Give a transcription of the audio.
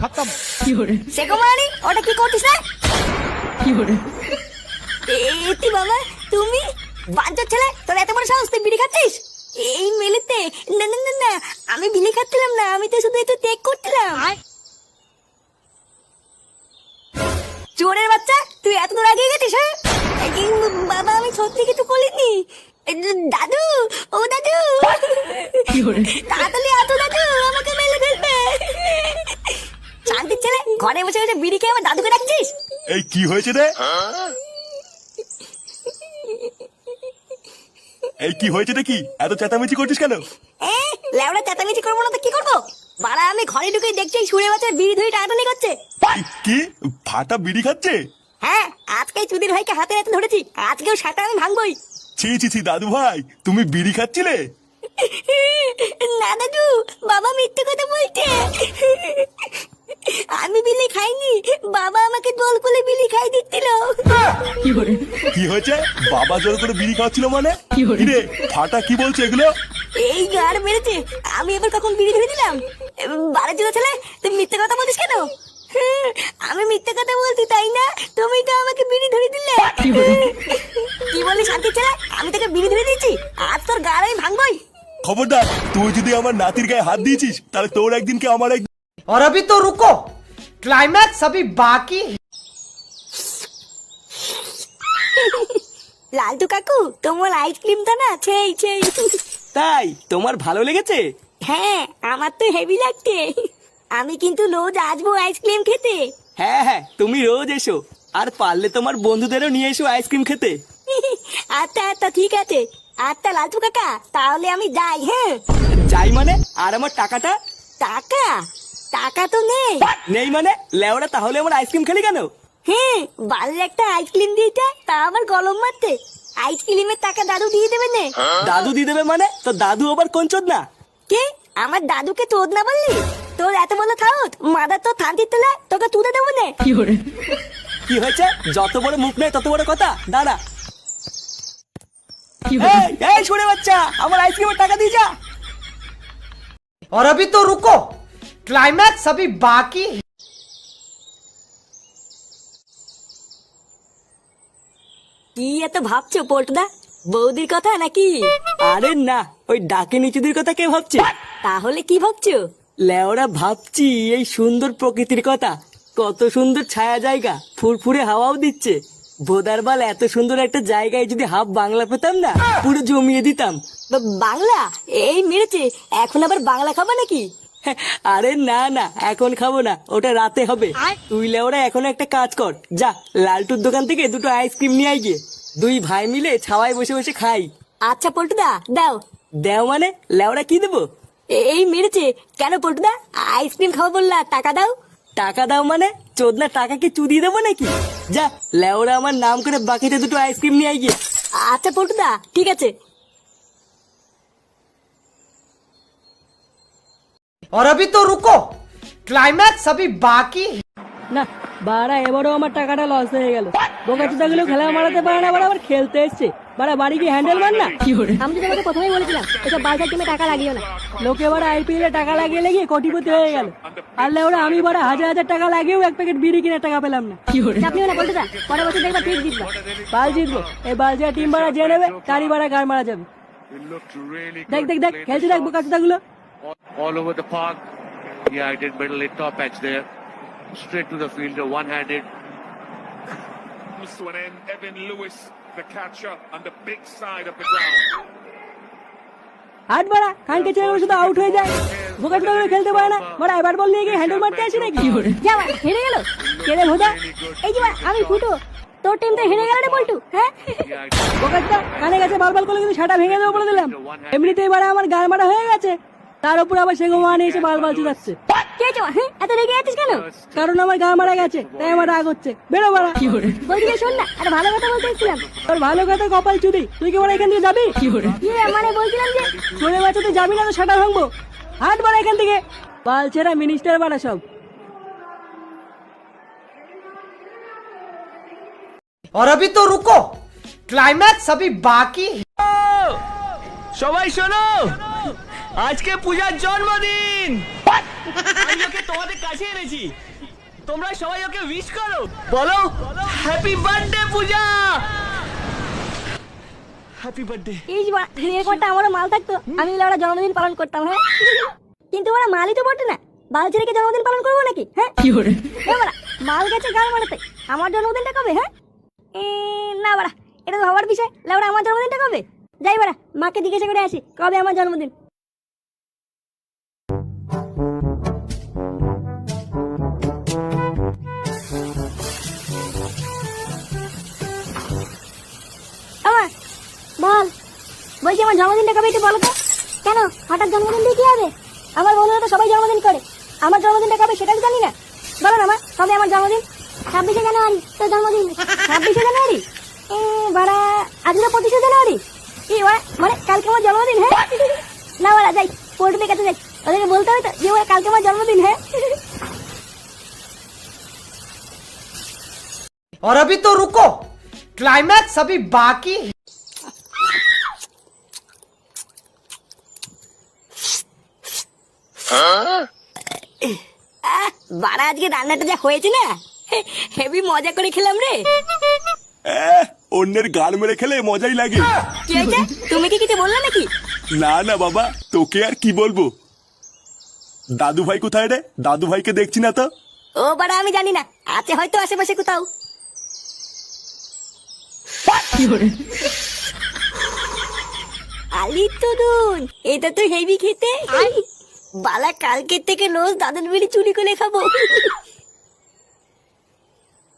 खत्म। সেগোমানি ওটা কি করছিস রে? এতি বাবা তুমি বাঞ্চোর ছেলে, তোর এত বড় সাহস, তুই বিড়ি খাচ্ছিস এই মেলেতে? না না না না, আমি বিড়ি খাচ্ছিলাম না, আমি তো শুধু একটু টেক করছিলাম। চোরের বাচ্চা, তুই এত দূর এগিয়ে গেছিস? হ্যাঁ বাবা, আমি সত্যি কিছু বলিনি। দাদু, ও দাদু, তাড়াতাড়ি আসো দাদু, আমাকে মেলে ফেলবে। শান্তির ছেলে, ঘরে বসে বসে বিড়ি খেয়ে আমার দাদুকে ডাকছিস? এই কি হয়েছে রে? এই কি হয়েছে নাকি? এত চেঁচামেচি করছিস কেন? লেওড়া চেঁচামেচি করবো না তো কি করবো? বাড়া, আমি ঘরে ঢুকে দেখছি সুরে বাচ্চার বিড়ি ধরে টানাটানি করছে। কি ফাটা বিড়ি খাচ্ছে? হ্যাঁ, আজকে চুদির ভাইকে হাতে হাতে ধরেছি, আজকেও সেটা আমি ভাঙবই। ছি ছি ছি দাদু ভাই, তুমি বিড়ি খাচ্ছিলে? না দাদু, বাবা মিথ্যে কথা বলছে। আমি বিলি খাইনি, বাবা আমাকে দোল করে বিলি খাই দিচ্ছিল। কি হয়েছে? বাবা জোর করে বিড়ি খাওয়াচ্ছিল মানে? রে ফাটা কি বলছে এগুলো? এই গাড় মেরেছে, আমি এবার কখন বিড়ি ধরে দিলাম? বারে ছিল ছেলে, তুই মিথ্যে কথা বলিস কেন? আমি মিথ্যে কথা বলছি তাই না? তুমি তো আমাকে বিড়ি ধরে দিলে। কি বলি শান্তি ছেলে, আমি তোকে বিড়ি ধরে দিয়েছি, আজ তোর গাড় আমি ভাঙবই। খবরদার, তুই যদি আমার নাতির গায়ে হাত দিয়েছিস তাহলে তোর একদিন কি আমার একদিন। और अभी तो रुको, क्लाइमैक्स अभी बाकी। লালটু কাকু, তোমার আইসক্রিমটা না সেই সেই। তাই তোমার ভালো লেগেছে? হ্যাঁ, আমার তো হেভি লাগছে। আমি কিন্তু রোজ আসবো আইসক্রিম খেতে। হ্যাঁ হ্যাঁ, তুমি রোজ এসো, আর পারলে তোমার বন্ধুদেরও নিয়ে এসো আইসক্রিম খেতে। আচ্ছা আচ্ছা ঠিক আছে। আচ্ছা লালটু কাকা, তাহলে আমি যাই। হ্যাঁ যাই মানে? আর আমার টাকাটা? টাকা? টাকা তো নেই। নেই মানে? লেওরা, তাহলে আমার আইসক্রিম খেলি কেন? হ্যাঁ, বাড়ির একটা আইসক্রিম দিয়েছে, তা আবার গলম মারতে। আইসক্রিমের টাকা দাদু দিয়ে দেবে নে। দাদু দিয়ে দেবে মানে? তো দাদু আবার কোন চোদ না? কে? আমার দাদুকে তোদ না বললি? তোর এত বড় থাউত, মাদার তো থানতির তেলে তোকে তুলে দেবো নে। কি হয়েছে? যত বড় মুখ নেই তত বড় কথা। দাঁড়া, এই শুনে বাচ্চা, আমার আইসক্রিমের টাকা দিয়ে যা। और अभी तो रुको, क्लाइमैक्स अभी बाकी। কি এত ভাবছো পল্টুদা? বৌদির কথা নাকি? আরে না, ওই ডাকে নিচুদের কথা কে ভাবছে? তাহলে কি ভাবছো? লেওরা, ভাবছি এই সুন্দর প্রকৃতির কথা। কত সুন্দর ছায়া জায়গা, ফুরফুরে হাওয়াও দিচ্ছে। ভোদারবাল, এত সুন্দর একটা জায়গায় যদি হাফ বাংলা পেতাম না, পুরো জমিয়ে দিতাম। বাংলা? এই মেরেছে, এখন আবার বাংলা খাবা নাকি? আরে না না, এখন খাবো না, ওটা রাতে হবে। তুই লেওরা এখন একটা কাজ কর, যা লালটুর দোকান থেকে দুটো আইসক্রিম নিয়ে আয় গিয়ে। দুই ভাই মিলে ছাওয়ায় বসে বসে খাই। আচ্ছা পল্টুদা, দাও। দেও মানে? লেওরা কি দেবো? এই মেরেছে কেন পল্টুদা? আইসক্রিম খাবো বললা, টাকা দাও। টাকা দাও মানে? চোদনা, টাকা কি চুদিয়ে দেবো নাকি? যা লেওরা, আমার নাম করে বাকিতে দুটো আইসক্রিম নিয়ে আয় গিয়ে। আচ্ছা পল্টুদা, ঠিক আছে। और अभी तो रुको, क्लाइमैक्स अभी बाकी। না বাড়া, এবারও আমার টাকাটা লস হয়ে গেল। বোকাচোদা গুলো খেলা মারাতে পারে না, আবার খেলতে এসছে। বাড়া, বাড়ি কি হ্যান্ডেল মার না? আমি তো তোমাকে প্রথমেই বলেছিলাম এসব বাজার টিমে টাকা লাগিও না। লোকে বাড়া আইপিএল এ টাকা লাগিয়ে লেগে কোটিপতি হয়ে গেল। আর লেওরা, আমি বাড়া হাজার হাজার টাকা লাগিয়েও এক প্যাকেট বিড়ি কিনে টাকা পেলাম না। চাপ নিও না পল্টুদা, পরের বছর দেখবা ঠিক জিতবা। বাল জিতবো। এই বালজিয়া টিম বাড়া যে নেবে তারই বাড়া গাড় মারা যাবে। দেখ দেখ দেখ, খেলছে দেখ বোকাচোদা গুলো। All over the park. Yeah, I did middle late top edge there. Straight to the fielder, one-handed. Comes to an end. Evan Lewis, the catcher, on the big side of the ground. হাট বাড়া, খানকে ছেলে শুধু out হয়ে যায়। বোকাচোদা গুলো খেলতে পারে না। বাড়া এবার বল নিয়ে গিয়ে হ্যান্ডেল মারতে আসি নাকি? যাবা, হেরে গেল। কেড়ে ভোদা। এই যে আমি ফুটো, তোর টিমটা হেরে গেল রে পল্টু। হ্যাঁ বোকাচোদা কানে গেছে বাল বাল করে কিন্তু সেটা ভেঙে দেবো বলে দিলাম। এমনিতেই বাড়া আমার গাড় মারা হয়ে গেছে, তার উপর আবার সেগো মানে এসে বাল বাল চুদাচ্ছে। কে যাবা? হ্যাঁ, এত রেগে আছিস কেন? কারণ আমার গা মারা গেছে, তাই আমার রাগ হচ্ছে। বেরো বাড়া। বলছি শোন না, একটা ভালো কথা বলতে এসেছিলাম। তোর ভালো কথা কপাল চুদি, তুই কি বাড়া এখান থেকে যাবি? মানে বলছিলাম যে চলে বাচ্চা, তুই যাবি না তো সেটা ভাঙবো। হাট বাড়া এখান থেকে, বাল ছেড়া মিনিস্টার বাড়া সব। और अभी तो रुको, क्लाइमैक्स अभी बाकी। সবাই শোনো, আজকে পূজার জন্মদিন। আমি ওকে তোমাদের কাছে এনেছি, তোমরা সবাই ওকে উইশ করো, বলো হ্যাপি বার্থডে পূজা, হ্যাপি বার্থডে। এই যে বাড়া, এরকমটা আমারও মাল থাকতো, আমি ওরা জন্মদিন পালন করতাম। হ্যাঁ, কিন্তু ওরা মালই তো বটে না, বাল ছেড়ে জন্মদিন পালন করবো নাকি? হ্যাঁ, বাড়া, মাল গেছে গাল মারাতে, আমার জন্মদিনটা কবে? হ্যাঁ, না বাড়া, এটা তো ভাবার বিষয়। লেওড়া, আমার জন্মদিনটা কবে? যাই বাড়া, মাকে জিজ্ঞাসা করে আসি কবে আমার জন্মদিন। আমার বল, বলছি আমার জন্মদিনটা কবে একটু বলো তো। কেন হঠাৎ জন্মদিন দিয়ে কি হবে? আমার বন্ধুরা তো সবাই জন্মদিন করে, আমার জন্মদিনটা কবে সেটা তো জানি না। বলো না মা, কবে আমার জন্মদিন? 26শে জানুয়ারি তোর জন্মদিন। 26শে জানুয়ারি? বাড়া, আজ না 25শে জানুয়ারি? কি ওরা, মানে কালকে আমার জন্মদিন? হ্যাঁ না বাড়া, যাই পোল্ট্রির কাছে যাই, ওদেরকে বলতে হবে তো যে ওরা কালকে আমার জন্মদিন। হ্যাঁ, और अभी तो रुको, क्लाइमैक्स अभी बाकी है। বাড়া, আজকে রান্নাটা যা হয়েছে না, হেভি মজা করে খেলাম রে। অন্যের গাল মেরে খেলে মজাই লাগে। কি হয়েছে, তুমি কি কিছু বললে নাকি? না না বাবা, তোকে আর কি বলবো। দাদু ভাই কোথায় রে? দাদু ভাইকে দেখছি না তো। ও বাড়া, আমি জানি না, আছে হয়তো আশেপাশে কোথাও। আলি তুদুন, এটা তো হেভি খেতে। বালা, কালকের থেকে রোজ দাদুর বিড়ি চুরি করে খাবো।